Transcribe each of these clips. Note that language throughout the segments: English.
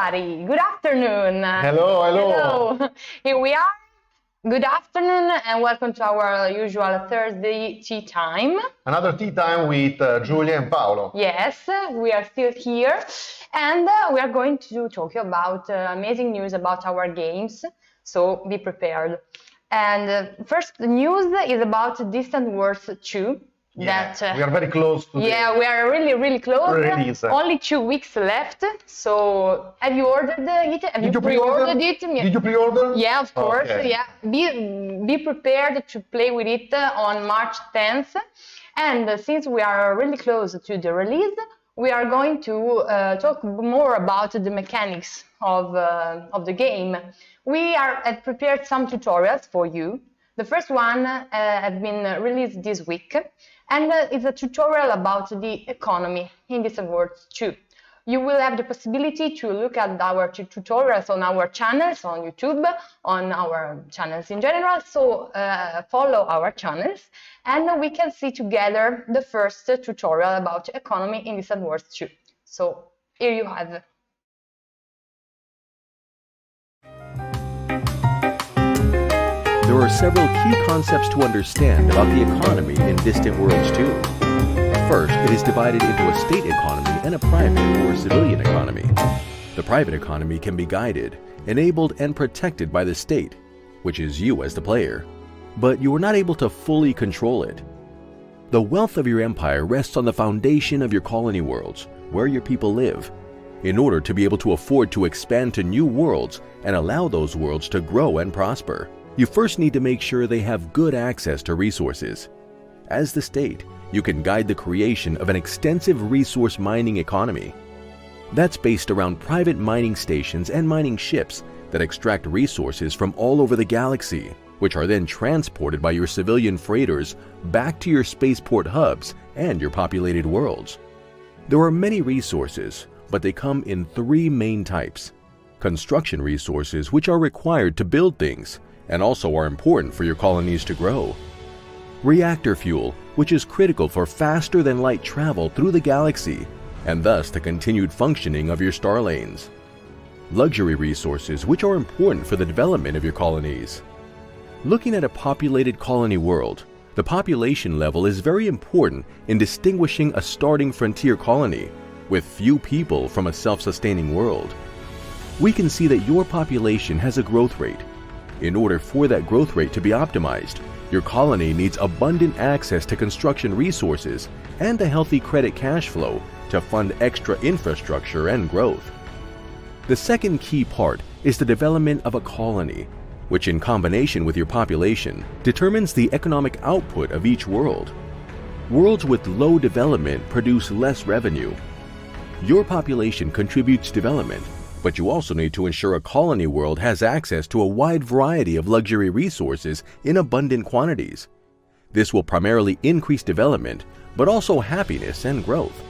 everybody. Good afternoon. Hello, hello. Hello. Here we are. Good afternoon and welcome to our usual Thursday tea time. Another tea time with Giulia and Paolo. Yes, we are still here and we are going to talk about amazing news about our games. So be prepared. And first news is about Distant Wars 2. Yeah, we are very close to we are really close. release. Only 2 weeks left. So have you ordered it? Did you pre-order it? Did you pre-order? Yeah, of course. Okay. Yeah, be prepared to play with it on March 10th. And since we are really close to the release, we are going to talk more about the mechanics of the game. We have prepared some tutorials for you. The first one has been released this week, and it's a tutorial about the economy in Distant Wars 2. You will have the possibility to look at our tutorials on our channels, on YouTube, on our channels in general, so follow our channels, and we can see together the first tutorial about economy in Distant Wars 2. So here you have. There are several key concepts to understand about the economy in Distant Worlds 2. First, it is divided into a state economy and a private or civilian economy. The private economy can be guided, enabled, and protected by the state, which is you as the player, but you are not able to fully control it. The wealth of your empire rests on the foundation of your colony worlds, where your people live. In order to be able to afford to expand to new worlds and allow those worlds to grow and prosper, you first need to make sure they have good access to resources. As the state, you can guide the creation of an extensive resource mining economy. That's based around private mining stations and mining ships that extract resources from all over the galaxy, which are then transported by your civilian freighters back to your spaceport hubs and your populated worlds. There are many resources, but they come in 3 main types. Construction resources, which are required to build things, and also are important for your colonies to grow. Reactor fuel, which is critical for faster than light travel through the galaxy, and thus the continued functioning of your star lanes. Luxury resources, which are important for the development of your colonies. Looking at a populated colony world, the population level is very important in distinguishing a starting frontier colony with few people from a self-sustaining world. We can see that your population has a growth rate. In order for that growth rate to be optimized, your colony needs abundant access to construction resources and a healthy credit cash flow to fund extra infrastructure and growth. The second key part is the development of a colony, which in combination with your population determines the economic output of each world. Worlds with low development produce less revenue. Your population contributes development, but you also need to ensure a colony world has access to a wide variety of luxury resources in abundant quantities. This will primarily increase development, but also happiness and growth.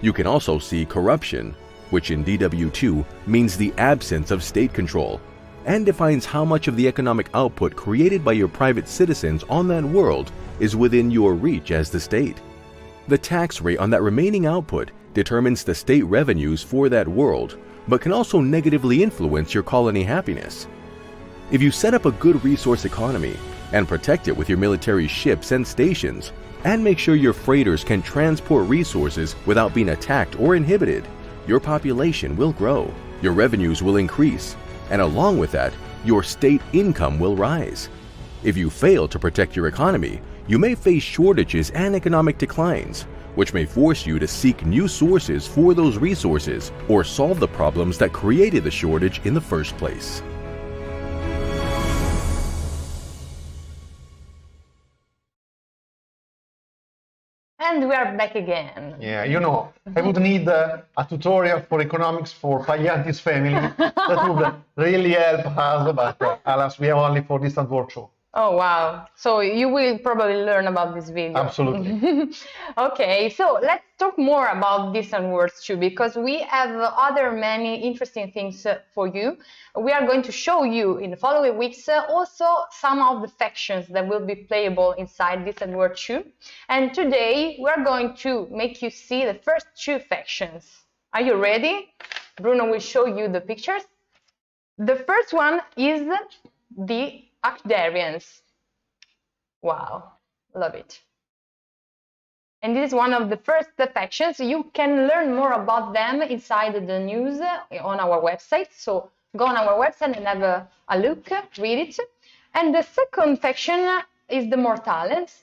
You can also see corruption, which in DW2 means the absence of state control, and defines how much of the economic output created by your private citizens on that world is within your reach as the state. The tax rate on that remaining output determines the state revenues for that world, but can also negatively influence your colony happiness. If you set up a good resource economy and protect it with your military ships and stations, and make sure your freighters can transport resources without being attacked or inhibited, your population will grow, your revenues will increase, and along with that, your state income will rise. If you fail to protect your economy, you may face shortages and economic declines, which may force you to seek new sources for those resources or solve the problems that created the shortage in the first place. And we are back again. Yeah, you know, I would need a tutorial for economics for Pagliatti's family. That would really help us, but alas, we have only for Distant World 2. Oh, wow. So you will probably learn about this video. Absolutely. Okay, so let's talk more about Distant Worlds 2 because we have other many interesting things for you. We are going to show you in the following weeks also some of the factions that will be playable inside Distant World 2. And today we are going to make you see the first 2 factions. Are you ready? Bruno will show you the pictures. The first one is the Actarians. Wow, love it. And this is one of the first factions. You can learn more about them inside the news on our website. So go on our website and have a look, read it. And the second faction is the Mortales.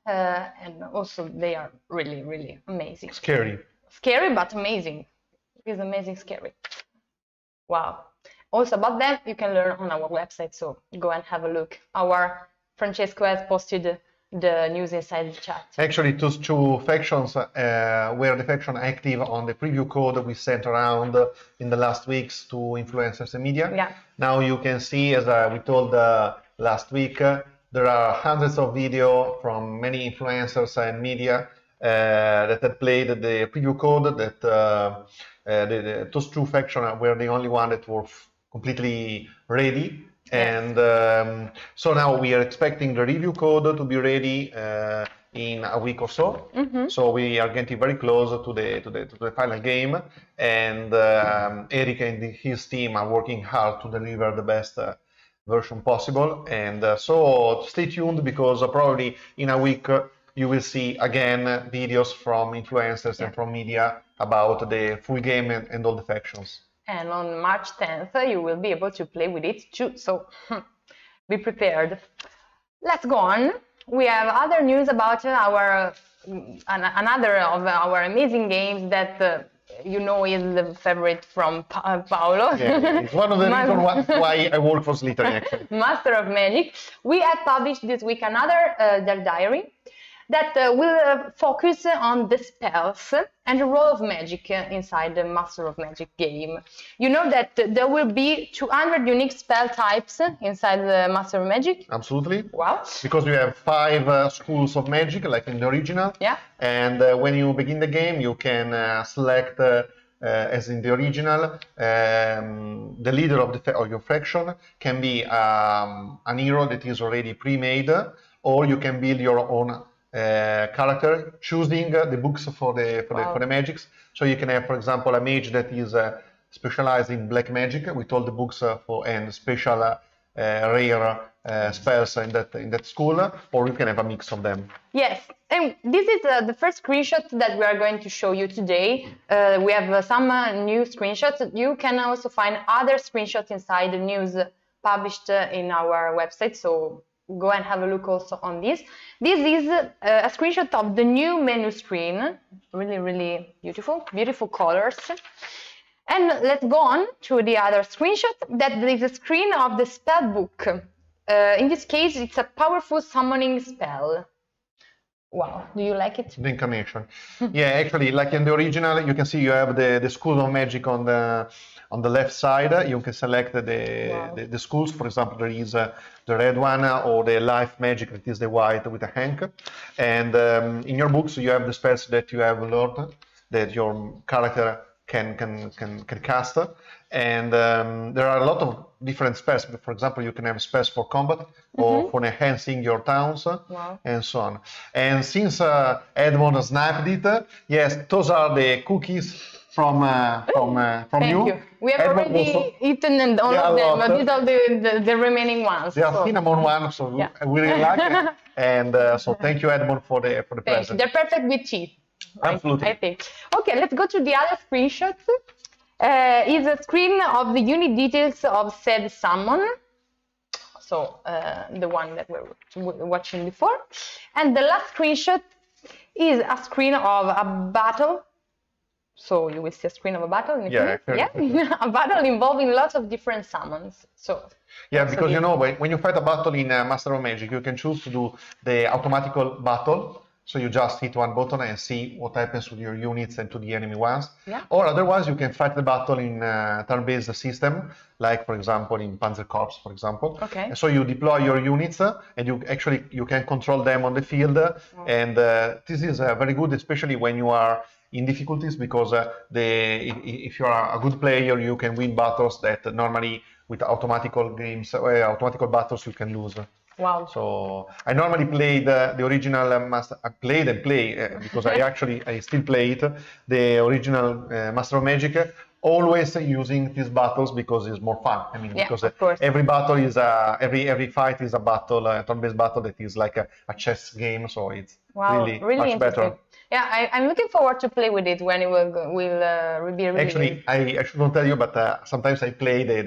And also they are really, really amazing. Scary. Scary, but amazing. It's amazing, scary. Wow. Also about them, you can learn on our website. So go and have a look. Our Francesco has posted the news inside the chat. Actually, those two factions were the faction active on the preview code we sent around in the last weeks to influencers and media. Yeah. Now you can see, as we told last week, there are hundreds of videos from many influencers and media that had played the preview code. That those two factions were the only one that were completely ready. And so now we are expecting the review code to be ready in a week or so. So we are getting very close to the final game, and Eric and his team are working hard to deliver the best version possible. And so stay tuned, because probably in a week you will see again videos from influencers and from media about the full game and all the factions. And on March 10th, you will be able to play with it too. So be prepared. Let's go on. We have other news about our another of our amazing games that you know is the favorite from Paolo. Yeah, it's one of the reasons why I work for Slitherine, actually. Master of Magic. We have published this week another their diary that will focus on the spells and the role of magic inside the Master of Magic game. You know that there will be 200 unique spell types inside the Master of Magic? Absolutely. Wow. Because we have 5 schools of magic, like in the original. Yeah. And when you begin the game, you can select, as in the original, the leader of your faction can be an hero that is already pre-made, or you can build your own character, choosing the books for the magics. So you can have, for example, a mage that is specialized in black magic with all the books and special rare spells in that school, or you can have a mix of them. Yes, and this is the first screenshot that we are going to show you today. We have some new screenshots. You can also find other screenshots inside the news published in our website. So go and have a look also on this. This is a screenshot of the new menu screen. Really, really beautiful, beautiful colors. And let's go on to the other screenshot. That is a screen of the spell book. In this case, it's a powerful summoning spell. Wow, do you like it? The incarnation. Yeah, actually, like in the original, you can see you have the school of magic on the left side. You can select the schools. For example, there is the red one, or the life magic, that is the white with a hank. And in your books, you have the spells that you have learned, that your character can cast. And there are a lot of different spells. For example, you can have spells for combat, or for enhancing your towns, and so on. And since Edmond snapped it, yes, those are the cookies from you. We have Edmond already eaten all of them, but these are the remaining ones. They are cinnamon ones, so we really like it. And so thank you, Edmond, for the present. They're perfect with tea. Absolutely. I think. Okay, let's go to the other screenshots. Is a screen of the unit details of said summon. So the one that we were watching before. And the last screenshot is a screen of a battle. So you will see a screen of a battle in a battle involving lots of different summons. So yeah, because you know, when you fight a battle in Master of Magic, you can choose to do the automatical battle. So you just hit one button and see what happens with your units and to the enemy ones. Yeah. Or otherwise, you can fight the battle in a turn-based system, like, for example, in Panzer Corps, for example. Okay. And so you deploy your units, and you can control them on the field. And this is very good, especially when you are in difficulties, because if you are a good player, you can win battles that normally with automatical battles you can lose. Wow. So I normally play the original I played and play because I still play it, the original Master of Magic always using these battles because it's more fun. I mean, Yeah, because of course. every battle is every fight is a battle, a turn-based battle that is like a chess game. So it's Wow, really really much better. interesting. Yeah, I'm looking forward to play with it when it will be released. Actually, I shouldn't tell you, but sometimes I play the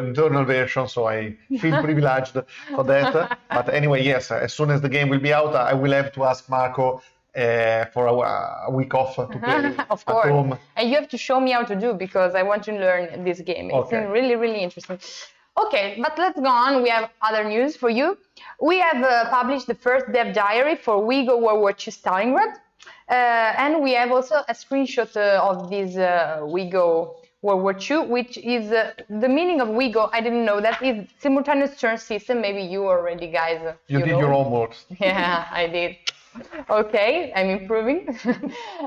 internal version, so I feel privileged for that. But anyway, yes, as soon as the game will be out, I will have to ask Marco for a week off to play Of at course. home. And you have to show me how to do because I want to learn this game. It's Okay. really, really interesting. Okay, but let's go on. We have other news for you. We have published the first dev diary for WeGo World War II Stalingrad. And we have also a screenshot of this WeGo World War II, which is the meaning of WeGo. I didn't know that is simultaneous turn system. Maybe you already guys. You did know. your homework. Yeah, I did. Okay, I'm improving.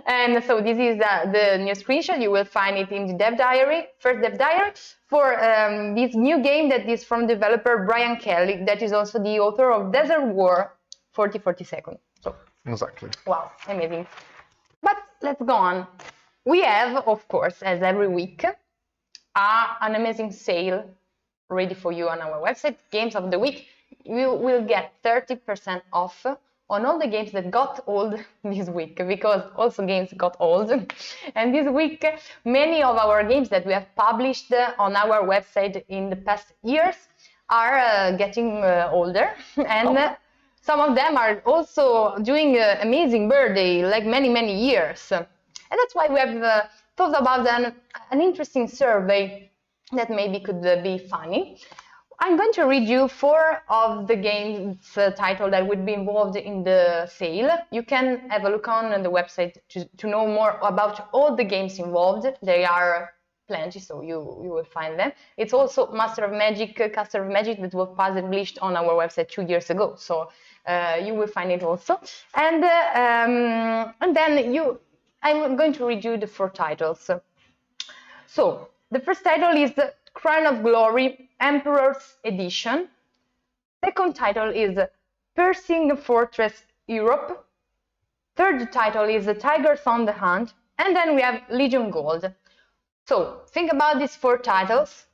And so this is the new screenshot. You will find it in the dev diary, first dev diary, for this new game that is from developer Brian Kelly, that is also the author of Desert War 4042. So, Exactly. wow, amazing. But let's go on. We have, of course, as every week, an amazing sale ready for you on our website, Games of the Week. You will get 30% off on all the games that got old this week, because also games got old. And this week, many of our games that we have published on our website in the past years are getting older. And some of them are also doing amazing birthday, like many, many years. And that's why we have thought about an interesting survey that maybe could be funny. I'm going to read you 4 of the games title that would be involved in the sale. You can have a look on the website to know more about all the games involved. They are plenty, so you will find them. It's also Master of Magic, Caster of Magic, that was published on our website 2 years ago. So you will find it also. And then I'm going to read you the 4 titles. So the first title is the Crown of Glory Emperor's Edition. Second title is Piercing Fortress Europe. Third title is Tigers on the Hunt. And then we have Legion Gold. So think about these 4 titles,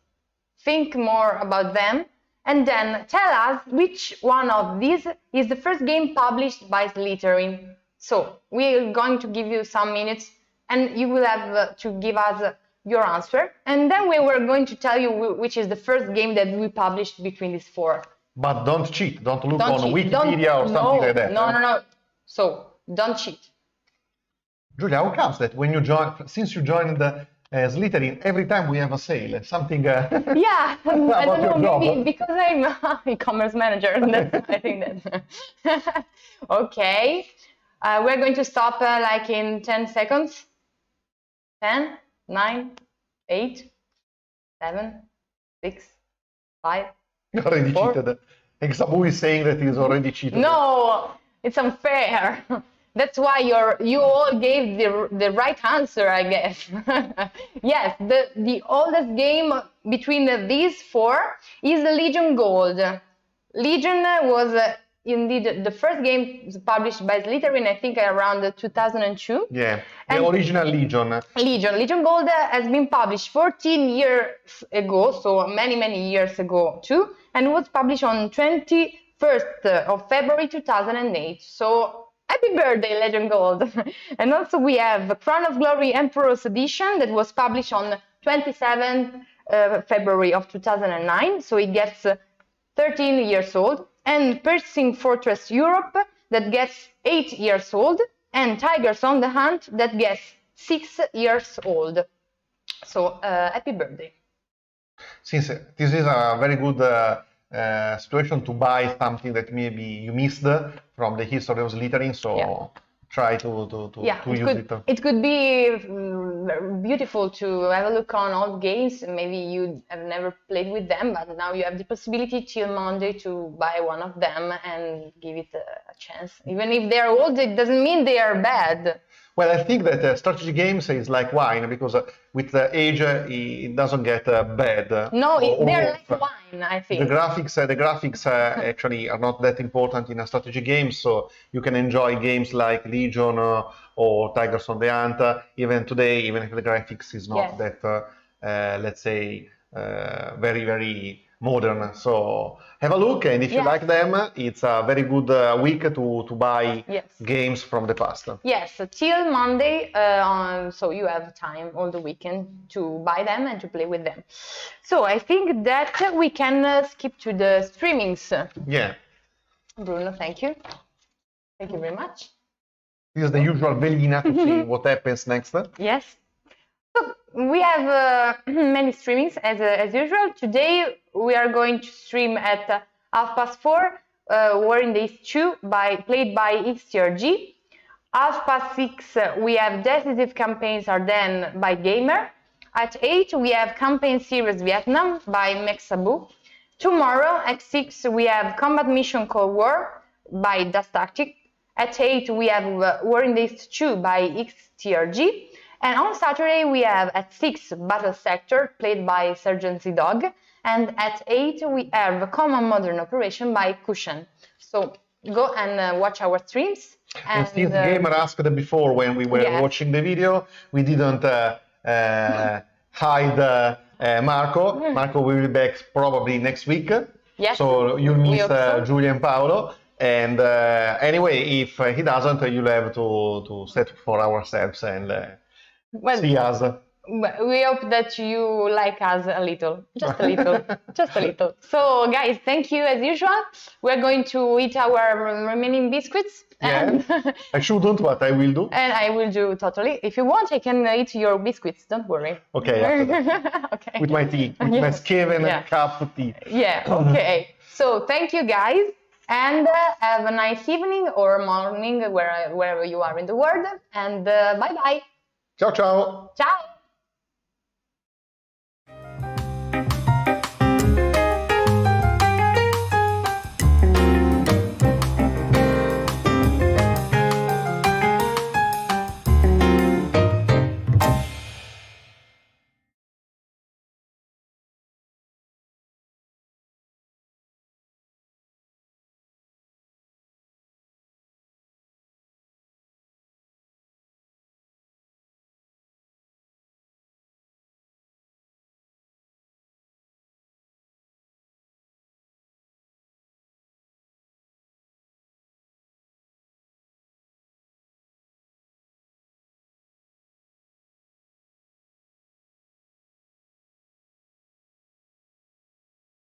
think more about them, and then tell us which one of these is the first game published by Slitherine. So we're going to give you some minutes and you will have to give us your answer. And then we were going to tell you which is the first game that we published between these 4. But don't cheat. Don't look on cheat. Wikipedia or something like that. No. So don't cheat. Julia, how comes that when you since you joined the Slitherine, every time we have a sale, something Yeah, I don't your know, job. maybe because I'm an e-commerce manager. I think that. Okay, we're going to stop like in 10 seconds. 10, 9, 8, 7, 6, 5. You already 4. cheated. Exabu is saying that he's already cheated. No, it's unfair. That's why you all gave the right answer, I guess. Yes, the oldest game between these 4 is the Legion Gold. Legion was indeed the first game published by Slitherine, I think around 2002. Yeah, the original Legion. Legion Gold has been published 14 years ago, so many years ago too, and was published on 21st of February 2008. So happy birthday, Legion Gold. And also we have Crown of Glory Emperor's Edition that was published on 27th February of 2009, so it gets 13 years old. And Piercing Fortress Europe that gets 8 years old, and Tigers on the Hunt that gets 6 years old. So happy birthday. Since this is a very good situation to buy something that maybe you missed from the history of Slitherine, so try to use it. It could be beautiful to have a look on old games. Maybe you have never played with them, but now you have the possibility till Monday to buy one of them and give it a chance. Even if they're old, it doesn't mean they are bad. Well, I think that strategy games is like wine because with the age it doesn't get bad. No, they're worse. like wine, I The think. graphics actually are not that important in a strategy game, so you can enjoy games like Legion or Tigers on the Hunt even today, even if the graphics is not Yes. that, let's say, very, very modern. So have a look, and if you Yes. like them, it's a very good week to buy Yes. games from the past. Yes, till Monday, so you have time all the weekend to buy them and to play with them. So I think that we can skip to the streamings. Yeah. Bruno, thank you. Thank you very much. This is the usual velina to see what happens next. Yes. So we have many streamings as usual. Today we are going to stream at 4:30, War in the East 2 played by XTRG. 6:30 we have Decisive Campaigns Ardennes by Gamer. At 8 we have Campaign Series Vietnam by Mexabu. Tomorrow at 6 we have Combat Mission Cold War by Das Tactic. At 8 we have War in the East 2 by XTRG. And on Saturday we have at 6 Battle Sector played by Sergeant Z-Dog. And at 8 we have Common Modern Operation by Cushion. So go and watch our streams. And since Gamer asked before when we were watching the video, we didn't hide Marco. Marco will be back probably next week. Yes. So you'll miss so. Julia and Paolo. And anyway, if he doesn't, you'll have to set for ourselves and see us. We hope that you like us a little, just a little, just a little. So guys, thank you as usual. We're going to eat our remaining biscuits. And Yeah, I shouldn't, but I will do. And I will do totally. If you want, I can eat your biscuits, don't worry. Okay, after that. Okay. With my tea, with my Skeven cup of tea. Yeah, okay. So thank you guys, and have a nice evening or morning wherever you are in the world, and bye-bye. Ciao, ciao. Ciao.